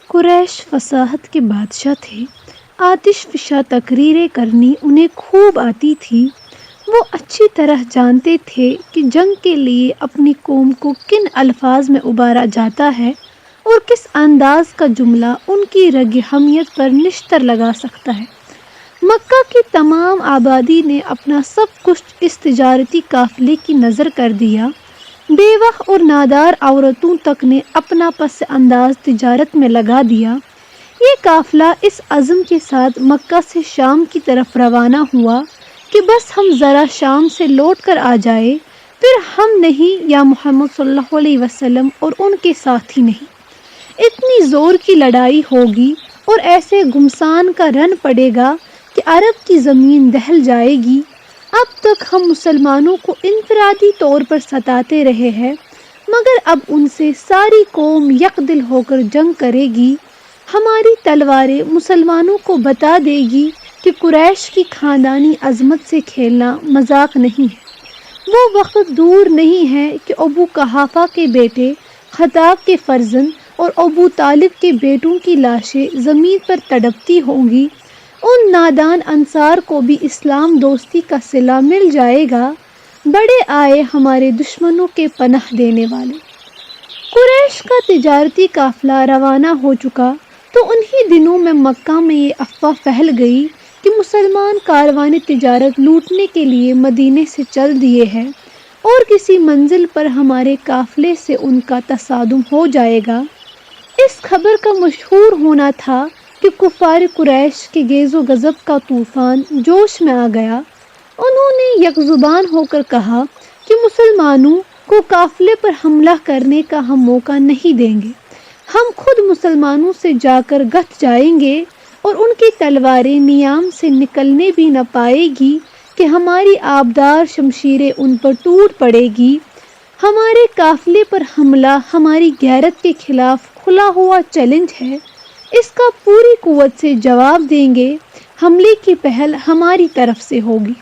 قریش فصاحت کے بادشاہ تھے، آتش فشاں تقریریں کرنی انہیں خوب آتی تھی۔ وہ اچھی طرح جانتے تھے کہ جنگ کے لیے اپنی قوم کو کن الفاظ میں ابارا جاتا ہے اور کس انداز کا جملہ ان کی رگ حمیت پر نشتر لگا سکتا ہے۔ مکہ کی تمام آبادی نے اپنا سب کچھ اس تجارتی قافلے کی نظر کر دیا۔ بیوہ اور نادار عورتوں تک نے اپنا پس انداز تجارت میں لگا دیا۔ یہ قافلہ اس عزم کے ساتھ مکہ سے شام کی طرف روانہ ہوا کہ بس ہم ذرا شام سے لوٹ کر آ جائے، پھر ہم نہیں یا محمد صلی اللہ علیہ وسلم اور ان کے ساتھی نہیں۔ اتنی زور کی لڑائی ہوگی اور ایسے گھمسان کا رن پڑے گا کہ عرب کی زمین دہل جائے گی۔ اب تک ہم مسلمانوں کو انفرادی طور پر ستاتے رہے ہیں، مگر اب ان سے ساری قوم یک دل ہو کر جنگ کرے گی۔ ہماری تلواریں مسلمانوں کو بتا دے گی کہ قریش کی خاندانی عظمت سے کھیلنا مذاق نہیں ہے۔ وہ وقت دور نہیں ہے کہ ابو قحافہ کے بیٹے، خطاب کے فرزند اور ابو طالب کے بیٹوں کی لاشیں زمین پر تڑپتی ہوں گی۔ ان نادان انصار کو بھی اسلام دوستی کا صلہ مل جائے گا۔ بڑے آئے ہمارے دشمنوں کے پناہ دینے والے۔ قریش کا تجارتی قافلہ روانہ ہو چکا تو انہی دنوں میں مکہ میں یہ افواہ پھیل گئی کہ مسلمان کاروان تجارت لوٹنے کے لیے مدینے سے چل دیے ہیں اور کسی منزل پر ہمارے قافلے سے ان کا تصادم ہو جائے گا۔ اس خبر کا مشہور ہونا تھا کہ کفار قریش کے غیظ و غضب کا طوفان جوش میں آ گیا۔ انہوں نے یک زبان ہو کر کہا کہ مسلمانوں کو قافلے پر حملہ کرنے کا ہم موقع نہیں دیں گے۔ ہم خود مسلمانوں سے جا کر گھت جائیں گے اور ان کی تلواریں نیام سے نکلنے بھی نہ پائے گی کہ ہماری آبدار شمشیریں ان پر ٹوٹ پڑے گی۔ ہمارے قافلے پر حملہ ہماری غیرت کے خلاف کھلا ہوا چیلنج ہے، اس کا پوری قوت سے جواب دیں گے۔ حملے کی پہل ہماری طرف سے ہوگی۔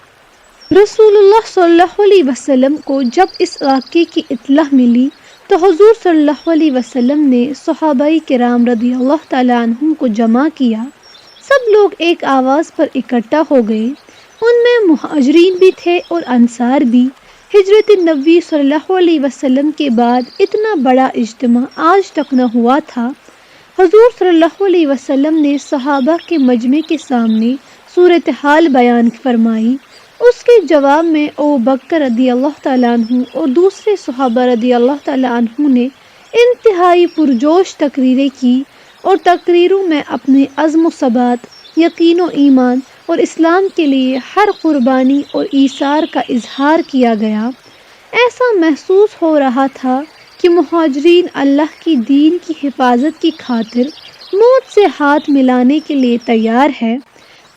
رسول اللہ صلی اللہ علیہ وسلم کو جب اس واقعے کی اطلاع ملی تو حضور صلی اللہ علیہ وسلم نے صحابہ کرام رضی اللہ تعالیٰ عنہم کو جمع کیا۔ سب لوگ ایک آواز پر اکٹھا ہو گئے۔ ان میں مہاجرین بھی تھے اور انصار بھی۔ ہجرت نبی صلی اللہ علیہ وسلم کے بعد اتنا بڑا اجتماع آج تک نہ ہوا تھا۔ حضور صلی اللہ علیہ وسلم نے صحابہ کے مجمع کے سامنے صورتحال بیان فرمائی۔ اس کے جواب میں ابو بکر رضی اللہ تعالیٰ عنہ اور دوسرے صحابہ رضی اللہ تعالیٰ عنہ نے انتہائی پرجوش تقریریں کی اور تقریروں میں اپنے عزم و ثبات، یقین و ایمان اور اسلام کے لیے ہر قربانی اور ایثار کا اظہار کیا گیا۔ ایسا محسوس ہو رہا تھا کہ مہاجرین اللہ کی دین کی حفاظت کی خاطر موت سے ہاتھ ملانے کے لیے تیار ہے۔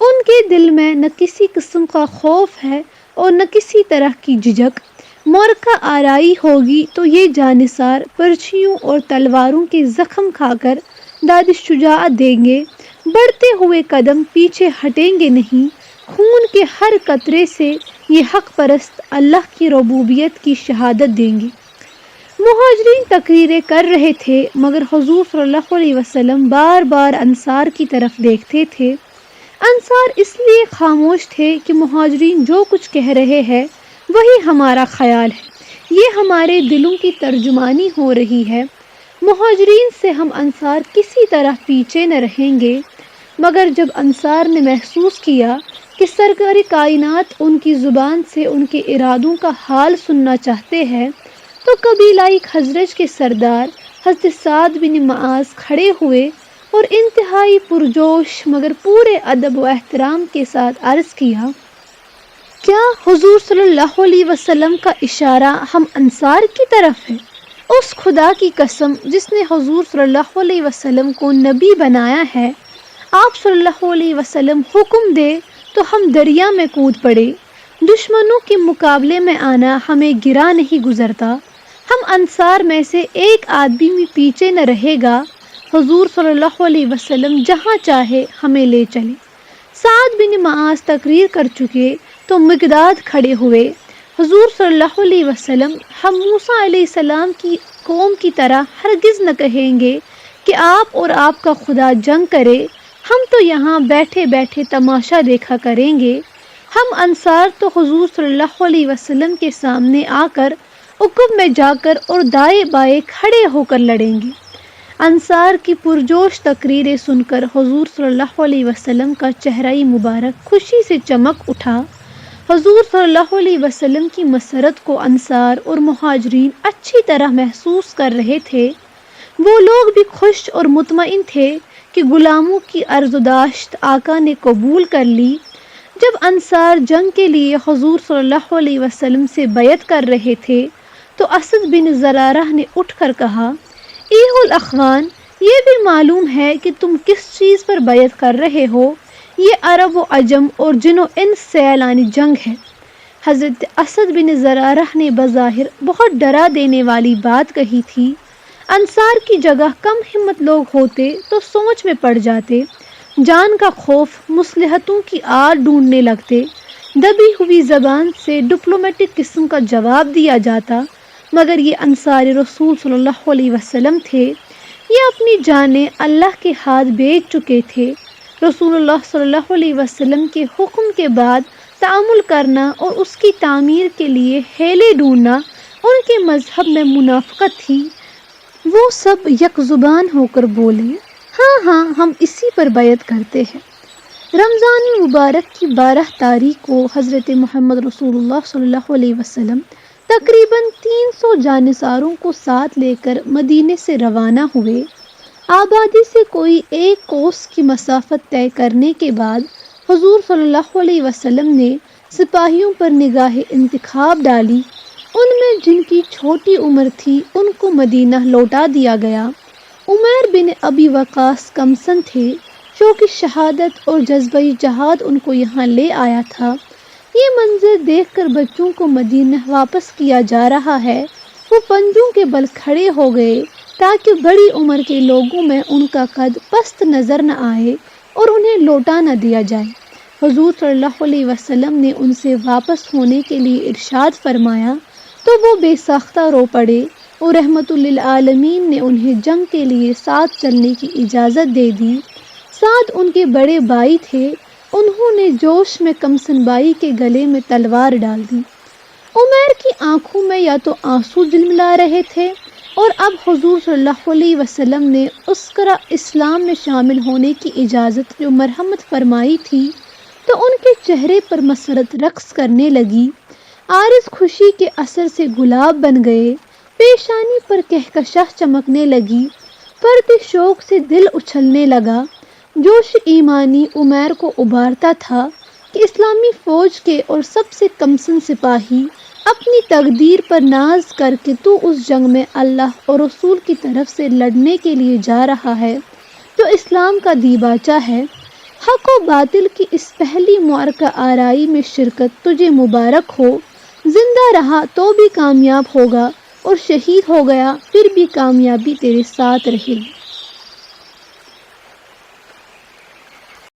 ان کے دل میں نہ کسی قسم کا خوف ہے اور نہ کسی طرح کی جھجک۔ معرکہ آرائی ہوگی تو یہ جانثار پرچیوں اور تلواروں کے زخم کھا کر داد شجاعت دیں گے، بڑھتے ہوئے قدم پیچھے ہٹیں گے نہیں۔ خون کے ہر قطرے سے یہ حق پرست اللہ کی ربوبیت کی شہادت دیں گے۔ مہاجرین تقریریں کر رہے تھے مگر حضور صلی اللہ علیہ وسلم بار بار انصار کی طرف دیکھتے تھے۔ انصار اس لیے خاموش تھے کہ مہاجرین جو کچھ کہہ رہے ہیں وہی ہمارا خیال ہے، یہ ہمارے دلوں کی ترجمانی ہو رہی ہے۔ مہاجرین سے ہم انصار کسی طرح پیچھے نہ رہیں گے۔ مگر جب انصار نے محسوس کیا کہ سرکار کائنات ان کی زبان سے ان کے ارادوں کا حال سننا چاہتے ہیں تو قبیلہ خزرج کے سردار حضرت سعد بن معاذ کھڑے ہوئے اور انتہائی پرجوش مگر پورے ادب و احترام کے ساتھ عرض کیا، کیا حضور صلی اللہ علیہ وسلم کا اشارہ ہم انصار کی طرف ہے؟ اس خدا کی قسم جس نے حضور صلی اللہ علیہ وسلم کو نبی بنایا ہے، آپ صلی اللہ علیہ وسلم حکم دے تو ہم دریا میں کود پڑے۔ دشمنوں کے مقابلے میں آنا ہمیں گرا نہیں گزرتا۔ ہم انصار میں سے ایک آدمی بھی پیچھے نہ رہے گا۔ حضور صلی اللہ علیہ وسلم جہاں چاہے ہمیں لے چلے۔ سعد بن معاذ تقریر کر چکے تو مقداد کھڑے ہوئے۔ حضور صلی اللہ علیہ وسلم ہم موسیٰ علیہ السلام کی قوم کی طرح ہرگز نہ کہیں گے کہ آپ اور آپ کا خدا جنگ کرے، ہم تو یہاں بیٹھے بیٹھے تماشا دیکھا کریں گے۔ ہم انصار تو حضور صلی اللہ علیہ وسلم کے سامنے آ کر عقب میں جا کر اور دائیں بائیں کھڑے ہو کر لڑیں گے۔ انصار کی پرجوش تقریریں سن کر حضور صلی اللہ علیہ وسلم کا چہرہ مبارک خوشی سے چمک اٹھا۔ حضور صلی اللہ علیہ وسلم کی مسرت کو انصار اور مہاجرین اچھی طرح محسوس کر رہے تھے۔ وہ لوگ بھی خوش اور مطمئن تھے کہ غلاموں کی عرضداشت آقا نے قبول کر لی۔ جب انصار جنگ کے لیے حضور صلی اللہ علیہ وسلم سے بیعت کر رہے تھے تو اسد بن زرارہ نے اٹھ کر کہا، ایھا الاخوان، یہ بھی معلوم ہے کہ تم کس چیز پر بیعت کر رہے ہو۔ یہ عرب و عجم اور جن و انس سے اعلان جنگ ہے۔ حضرت اسد بن زرارہ نے بظاہر بہت ڈرا دینے والی بات کہی تھی۔ انصار کی جگہ کم ہمت لوگ ہوتے تو سوچ میں پڑ جاتے، جان کا خوف، مصلحتوں کی آڑ ڈھونڈنے لگتے، دبی ہوئی زبان سے ڈپلومیٹک قسم کا جواب دیا جاتا، مگر یہ انصار رسول صلی اللہ علیہ وسلم تھے۔ یہ اپنی جانیں اللہ کے ہاتھ بیچ چکے تھے۔ رسول اللہ صلی اللہ علیہ وسلم کے حکم کے بعد تعامل کرنا اور اس کی تعمیر کے لیے ہیلے ڈھونڈنا ان کے مذہب میں منافقت تھی۔ وہ سب یک زبان ہو کر بولے، ہاں ہاں، ہم اسی پر بیعت کرتے ہیں۔ رمضان المبارک کی 12 تاریخ کو حضرت محمد رسول اللہ صلی اللہ علیہ وسلم تقریباً 300 جانصاروں کو ساتھ لے کر مدینے سے روانہ ہوئے۔ آبادی سے کوئی 1 کوس کی مسافت طے کرنے کے بعد حضور صلی اللہ علیہ وسلم نے سپاہیوں پر نگاہ انتخاب ڈالی۔ ان میں جن کی چھوٹی عمر تھی ان کو مدینہ لوٹا دیا گیا۔ عمیر بن ابی وقاص کمسن تھے۔ شوق شہادت اور جذبہ جہاد ان کو یہاں لے آیا تھا۔ یہ منظر دیکھ کر بچوں کو مدینہ واپس کیا جا رہا ہے، وہ پنجوں کے بل کھڑے ہو گئے تاکہ بڑی عمر کے لوگوں میں ان کا قد پست نظر نہ آئے اور انہیں لوٹا نہ دیا جائے۔ حضور صلی اللہ علیہ وسلم نے ان سے واپس ہونے کے لیے ارشاد فرمایا تو وہ بے ساختہ رو پڑے اور رحمت للعالمین نے انہیں جنگ کے لیے ساتھ چلنے کی اجازت دے دی۔ سعد ان کے بڑے بھائی تھے، انہوں نے جوش میں کمسن بائی کے گلے میں تلوار ڈال دی۔ عمیر کی آنکھوں میں یا تو آنسو جلملا رہے تھے اور اب حضور صلی اللہ علیہ وسلم نے عسکرہ اسلام میں شامل ہونے کی اجازت جو مرحمت فرمائی تھی تو ان کے چہرے پر مسرت رقص کرنے لگی۔ عارض خوشی کے اثر سے گلاب بن گئے، پیشانی پر کہکشاں چمکنے لگی، فرد شوق سے دل اچھلنے لگا۔ جوش ایمانی عمیر کو ابھارتا تھا کہ اسلامی فوج کے اور سب سے کمسن سپاہی اپنی تقدیر پر ناز کر کے تو اس جنگ میں اللہ اور رسول کی طرف سے لڑنے کے لیے جا رہا ہے جو اسلام کا دیباچہ ہے۔ حق و باطل کی اس پہلی معرکہ آرائی میں شرکت تجھے مبارک ہو۔ زندہ رہا تو بھی کامیاب ہوگا اور شہید ہو گیا پھر بھی کامیابی تیرے ساتھ رہے گی۔